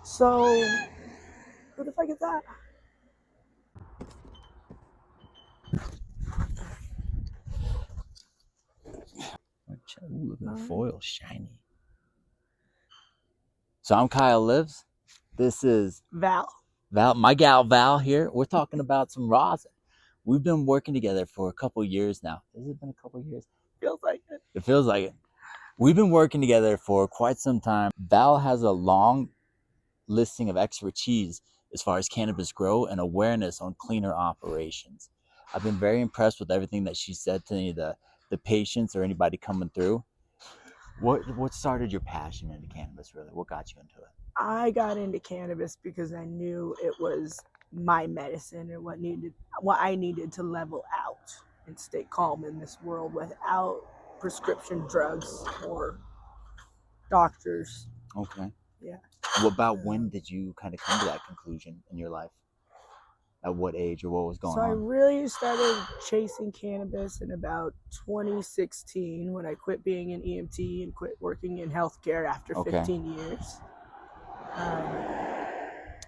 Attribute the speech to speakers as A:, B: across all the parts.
A: So, who the fuck is that?
B: Ooh, look at the foil, shiny. So I'm Kyle Lives. This is
A: Val.
B: my gal Val here. We're talking about some rosin. We've been working together for a couple years now. Has it been a couple years?
A: Feels like it.
B: It feels like it. We've been working together for quite some time. Val has a long listing of expertise as far as cannabis grow and awareness on cleaner operations. I've been very impressed with everything that she said to me, the patients or anybody coming through. What started your passion into cannabis, really? What got you into it?
A: I got into cannabis because I knew it was my medicine and what I needed to level out and stay calm in this world without prescription drugs or doctors.
B: Okay.
A: Yeah.
B: What about when did you kind of come to that conclusion in your life? At what age or what was going
A: So I
B: on?
A: really started chasing cannabis in about 2016 when I quit being an EMT and quit working in healthcare after
B: Okay.
A: 15 years.
B: A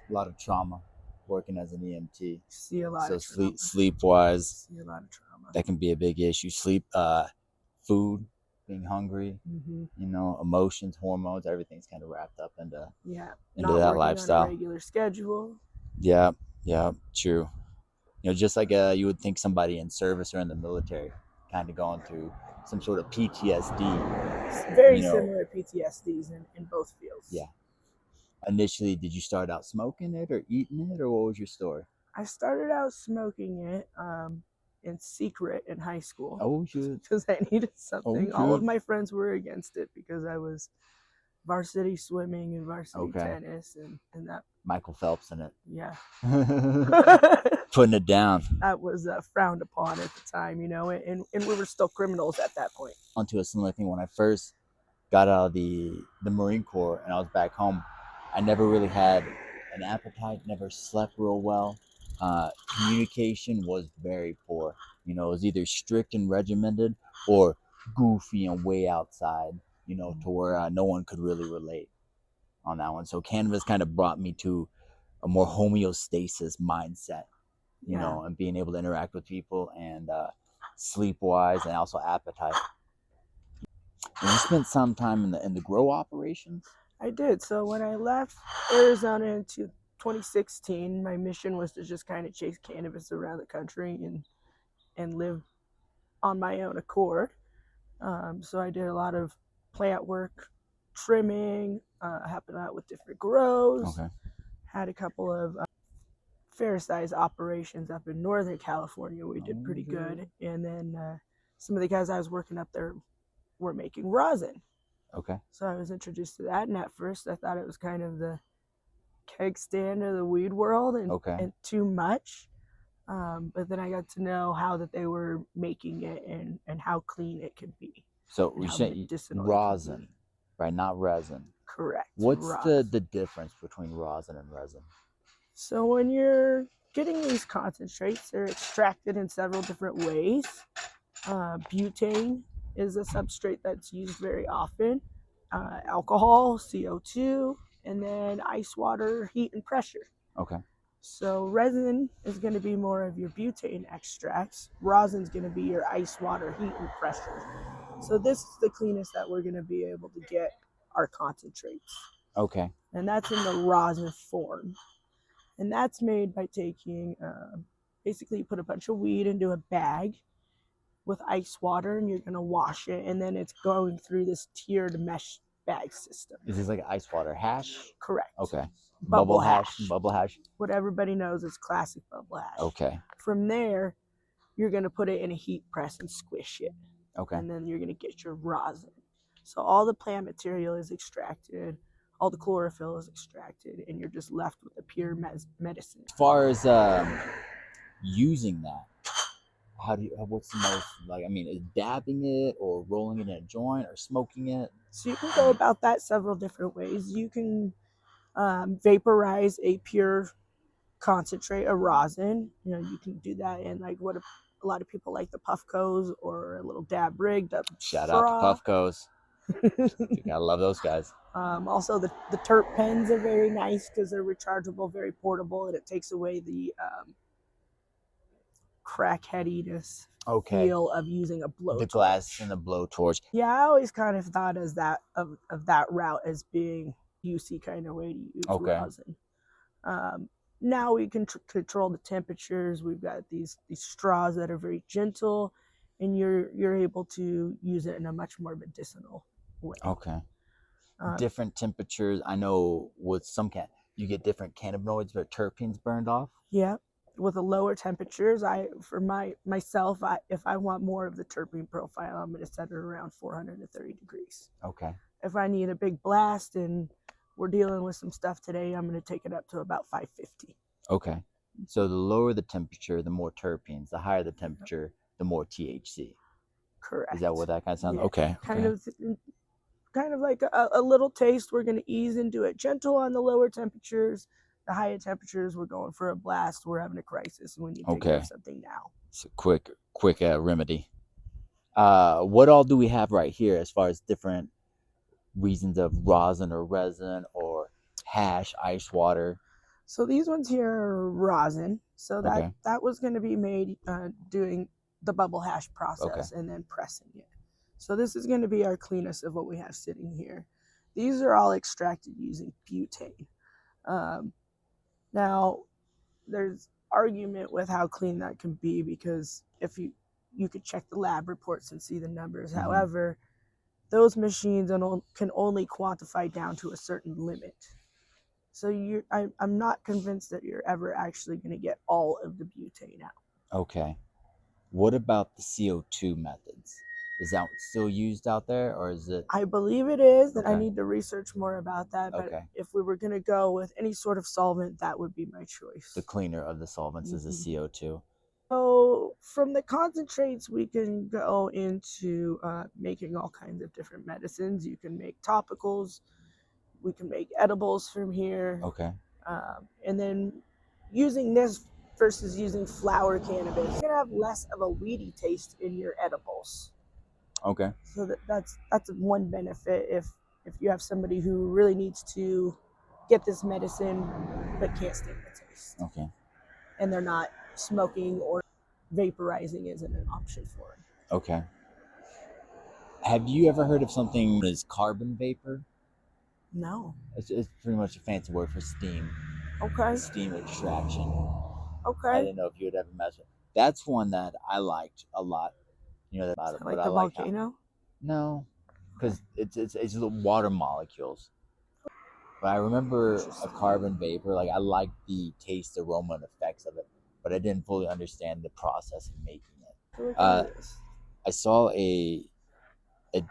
B: lot of trauma working as an EMT.
A: See a lot
B: So
A: of trauma.
B: sleep wise,
A: See a lot of trauma.
B: that can be a big issue. Sleep, food, being hungry, you know, emotions, hormones, everything's kind of wrapped up into
A: not
B: that
A: working
B: lifestyle.
A: on a regular schedule.
B: Yeah, true. You know, just like you would think somebody in service or in the military kind of going through some sort of PTSD.
A: It's very similar PTSDs in both fields.
B: Yeah. Initially, did you start out smoking it or eating it, or what was your story?
A: I started out smoking it in secret in high school.
B: Oh, shit.
A: Because I needed something.
B: Oh,
A: all
B: shit.
A: of my friends were against it because I was varsity swimming and varsity tennis and that.
B: Michael Phelps in it.
A: Yeah.
B: Putting it down.
A: That was frowned upon at the time, you know, and we were still criminals at that point.
B: Onto a similar thing, when I first got out of the Marine Corps and I was back home, I never really had an appetite, never slept real well. Communication was very poor. You know, it was either strict and regimented or goofy and way outside, you know, to where no one could really relate on that one. So cannabis kind of brought me to a more homeostasis mindset, you know, and being able to interact with people and sleep wise and also appetite. And you spent some time in the grow operations?
A: I did. So when I left Arizona in 2016, my mission was to just kind of chase cannabis around the country and live on my own accord. So I did a lot of plant work, trimming, helping out with different grows.
B: Okay.
A: Had a couple of fair size operations up in Northern California. We did pretty good. And then some of the guys I was working up there were making rosin.
B: Okay.
A: So I was introduced to that, and at first I thought it was kind of the keg stand of the weed world and too much. But then I got to know how that they were making it and how clean it can be.
B: So you say rosin, right? Not resin.
A: Correct.
B: What's the difference between rosin and resin?
A: So when you're getting these concentrates, they're extracted in several different ways. Butane is a substrate that's used very often. Alcohol, CO2, and then ice water, heat, and pressure.
B: Okay.
A: So resin is going to be more of your butane extracts. Rosin is going to be your ice water, heat, and pressure. So this is the cleanest that we're going to be able to get our concentrates.
B: Okay.
A: And that's in the rosin form. And that's made by taking, basically you put a bunch of weed into a bag with ice water and you're going to wash it. And then it's going through this tiered mesh bag system.
B: Is this like ice water hash?
A: Correct.
B: Okay.
A: Bubble hash.
B: Bubble hash.
A: What everybody knows is classic bubble hash.
B: Okay.
A: From there, you're going to put it in a heat press and squish it.
B: Okay.
A: And then you're going to get your rosin. So all the plant material is extracted, all the chlorophyll is extracted, and you're just left with a pure medicine.
B: As far as using that, what's the most, like, I mean, is dabbing it or rolling it in a joint or smoking it?
A: So you can go about that several different ways. You can vaporize a pure concentrate of rosin. You know, you can do that in like what a lot of people like, the Puffcos or a little dab rig.
B: Shout out to Puffcos. I love those guys.
A: Also, the terp pens are very nice because they're rechargeable, very portable, and it takes away the crackheadiness feel of using a blowtorch.
B: The glass and the blowtorch.
A: Yeah, I always kind of thought as that of that route as being UC kind of way to use rosin. Now we can control the temperatures. We've got these straws that are very gentle, and you're able to use it in a much more medicinal way.
B: Okay. Different temperatures. I know with some you get different cannabinoids or terpenes burned off.
A: Yeah. With the lower temperatures, myself, if I want more of the terpene profile, I'm going to set it around 430 degrees.
B: Okay.
A: If I need a big blast and we're dealing with some stuff today, I'm going to take it up to about 550.
B: Okay. So the lower the temperature, the more terpenes. The higher the temperature, the more THC.
A: Correct.
B: Is that what that kind of sounds?
A: Yeah.
B: Okay.
A: Kind of like a little taste. We're going to ease into it gentle on the lower temperatures. The higher temperatures, we're going for a blast. We're having a crisis, and we need to take care of something now.
B: It's a quick remedy. What all do we have right here as far as different reasons of rosin or resin or hash, ice water?
A: So these ones here are rosin. So that was going to be made doing the bubble hash process and then pressing it. So this is going to be our cleanest of what we have sitting here. These are all extracted using butane. Now, there's argument with how clean that can be because if you could check the lab reports and see the numbers. Mm-hmm. However, those machines can only quantify down to a certain limit. So I'm not convinced that you're ever actually going to get all of the butane out.
B: Okay. What about the CO2 methods? Is that still used out there, or is it?
A: I believe it is. I need to research more about that. But if we were going to go with any sort of solvent, that would be my choice.
B: The cleaner of the solvents is the CO2.
A: So from the concentrates, we can go into making all kinds of different medicines. You can make topicals. We can make edibles from here.
B: Okay.
A: And then using this versus using flower cannabis, you're going to have less of a weedy taste in your edibles.
B: Okay.
A: So that's one benefit if you have somebody who really needs to get this medicine but can't stand the taste.
B: Okay.
A: And they're not smoking or vaporizing isn't an option for them.
B: Okay. Have you ever heard of something as carbon vapor?
A: No.
B: It's pretty much a fancy word for steam.
A: Okay.
B: Steam extraction.
A: Okay.
B: I didn't know if you would ever mess with. That's one that I liked a lot. You know, about it.
A: Like the volcano?
B: No, because it's the water molecules. But I remember a carbon vapor. Like I liked the taste, aroma, and effects of it, but I didn't fully understand the process of making it. I saw a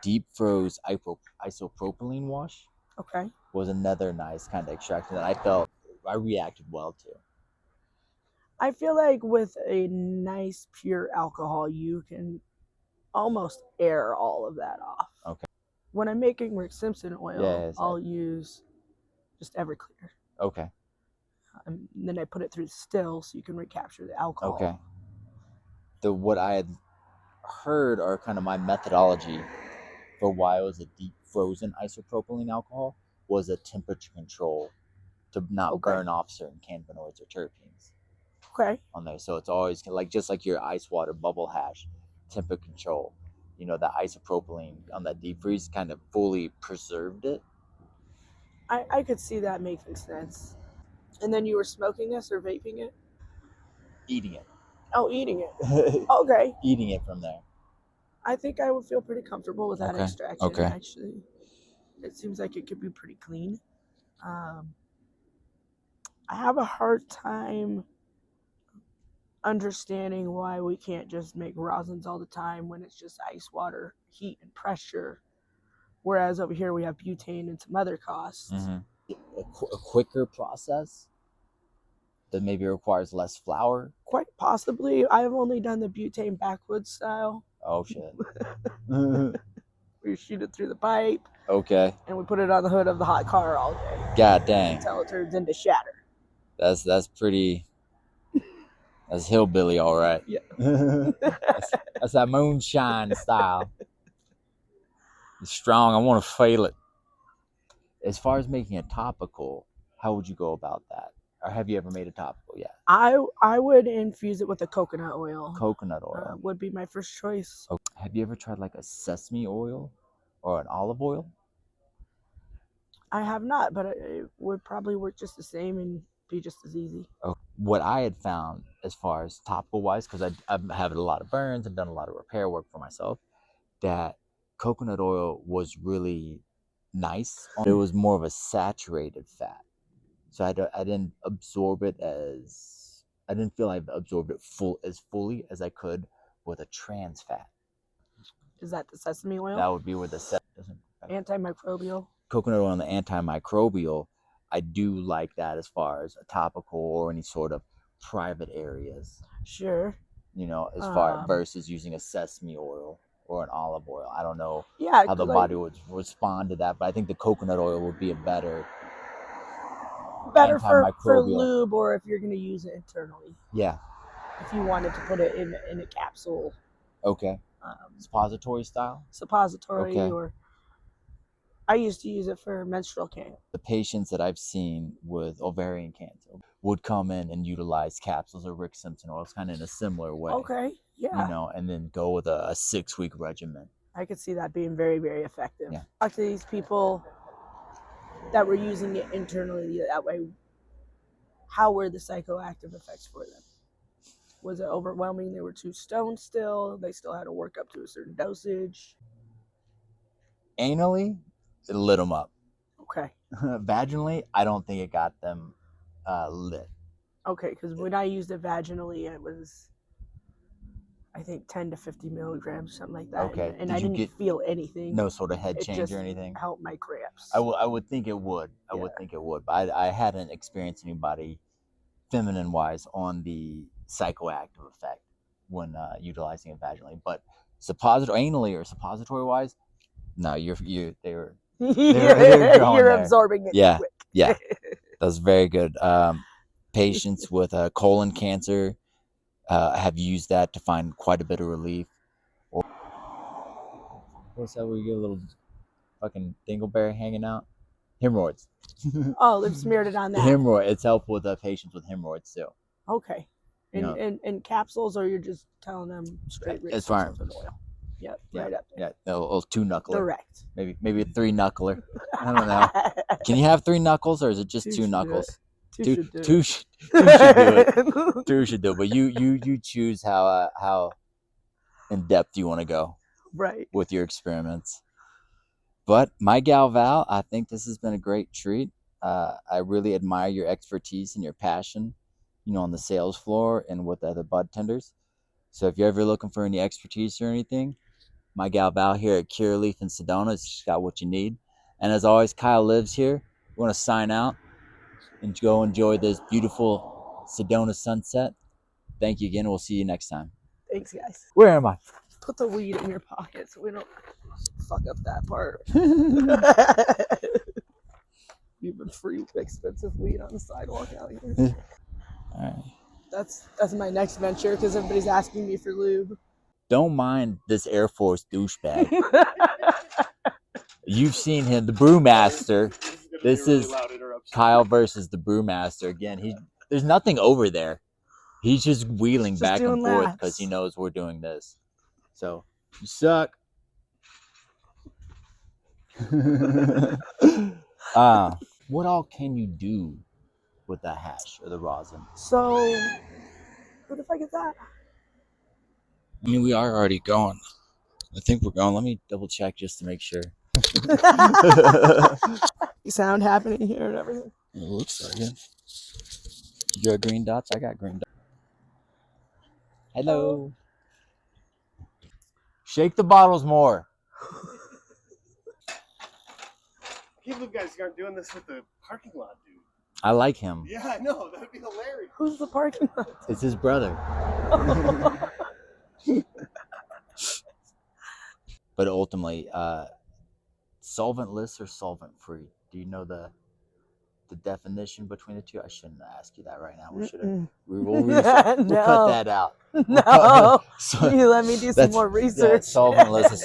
B: deep froze isopropylene wash.
A: Okay.
B: Was another nice kind of extraction that I felt I reacted well to.
A: I feel like with a nice pure alcohol, you can almost air all of that off.
B: Okay.
A: When I'm making Rick Simpson oil, I'll use just Everclear.
B: Okay.
A: And then I put it through the still so you can recapture the alcohol.
B: Okay. What I had heard are kind of my methodology for why it was a deep frozen isopropylene alcohol was a temperature control to not burn off certain cannabinoids or terpenes.
A: Okay.
B: On there, so it's always just like your ice water bubble hash, temperature control. You know, the isopropylene on that deep freeze kind of fully preserved it.
A: I could see that making sense. And then you were smoking this or vaping it?
B: Eating it.
A: Oh, eating it. Okay.
B: Eating it from there.
A: I think I would feel pretty comfortable with that extraction.
B: Okay.
A: Actually, it seems like it could be pretty clean. I have a hard time understanding why we can't just make rosins all the time when it's just ice water, heat, and pressure. Whereas over here we have butane and some other costs.
B: Mm-hmm. A quicker process that maybe requires less flour?
A: Quite possibly. I've only done the butane backwoods style.
B: Oh, shit.
A: We shoot it through the pipe.
B: Okay.
A: And we put it on the hood of the hot car all day.
B: God dang.
A: Until it turns into shatter.
B: That's pretty... That's hillbilly, all right.
A: Yeah.
B: That's that moonshine style. It's strong. I want to feel it. As far as making a topical, how would you go about that? Or have you ever made a topical? Yeah.
A: I would infuse it with a coconut oil.
B: Coconut oil
A: would be my first choice.
B: Okay. Have you ever tried like a sesame oil or an olive oil?
A: I have not, but it would probably work just the same and be just as easy.
B: Okay. What I had found as far as topical wise, because I've had a lot of burns and done a lot of repair work for myself, that coconut oil was really nice. It was more of a saturated fat, so I didn't absorb it as I didn't feel I absorbed it fully as I could with a trans fat.
A: Is that the sesame oil?
B: That would be with the
A: Antimicrobial.
B: Coconut oil and the antimicrobial. I do like that as far as a topical or any sort of private areas.
A: Sure.
B: You know, as far versus using a sesame oil or an olive oil. I don't know how the body would respond to that, but I think the coconut oil would be a better
A: for lube, or if you're going to use it internally.
B: Yeah.
A: If you wanted to put it in a capsule.
B: Okay. Suppository style?
A: Suppository, okay. Or I used to use it for menstrual cancer.
B: The patients that I've seen with ovarian cancer would come in and utilize capsules of Rick Simpson oils kind of in a similar way.
A: Okay, yeah.
B: You know, and then go with a 6-week regimen.
A: I could see that being very, very effective.
B: Yeah.
A: Talk to these people that were using it internally that way. How were the psychoactive effects for them? Was it overwhelming? They were too stoned still? They still had to work up to a certain dosage?
B: Anally, it lit them up.
A: Okay.
B: Vaginally, I don't think it got them lit.
A: Okay, because when I used it vaginally, it was, I think, 10 to 50 milligrams, something like that.
B: Okay.
A: And I didn't feel anything.
B: No sort of head change or anything?
A: Helped my cramps.
B: I would think it would. I would think it would. But I hadn't experienced anybody feminine-wise on the psychoactive effect when utilizing it vaginally. But anally or suppository-wise, no, you're
A: absorbing it.
B: Yeah,
A: quick.
B: Yeah, that's very good. Patients with colon cancer have used that to find quite a bit of relief. What's that? Where you get a little fucking dingleberry hanging out? Hemorrhoids.
A: Oh, they've smeared it on that.
B: Hemorrhoid. It's helpful with patients with hemorrhoids too.
A: Okay. In capsules, or you're just telling them straight?
B: It's fine.
A: Oil. Yep, right up there.
B: Yeah, a little 2-knuckler.
A: Direct.
B: Maybe a 3-knuckler. I don't know. Can you have 3 knuckles, or is it just 2 knuckles? Two should do it. 2 should do it. But you choose how in depth you want to go.
A: Right.
B: With your experiments. But my gal Val, I think this has been a great treat. I really admire your expertise and your passion, on the sales floor and with the other bud tenders. So if you're ever looking for any expertise or anything, my gal Val here at Curaleaf in Sedona, she's got what you need. And as always, Kyle lives here. We want to sign out and go enjoy this beautiful Sedona sunset. Thank you again. We'll see you next time.
A: Thanks, guys.
B: Where am I?
A: Put the weed in your pocket so we don't fuck up that part. Even free expensive weed on the sidewalk out here.
B: All right.
A: That's my next venture, because everybody's asking me for lube.
B: Don't mind this Air Force douchebag. You've seen him, the brewmaster. This is Kyle versus the brewmaster. Again, there's nothing over there. He's just wheeling back and forth because he knows we're doing this. So, you suck. What all can you do with the hash or the rosin?
A: So, what if I get that?
B: I mean, we are already going. I think we're going. Let me double check just to make sure.
A: Sound happening here and everything.
B: It looks like it. You got green dots? I got green dots. Hello. Shake the bottles more.
C: I can't believe you guys aren't doing this with the parking lot, dude.
B: I like him.
C: Yeah, I know. That would be hilarious.
A: Who's the parking lot?
B: It's his brother. But ultimately, solventless or solvent-free? Do you know the definition between the two? I shouldn't ask you that right now. We should have. We'll cut that out.
A: No. You let me do some more research.
B: Solventless is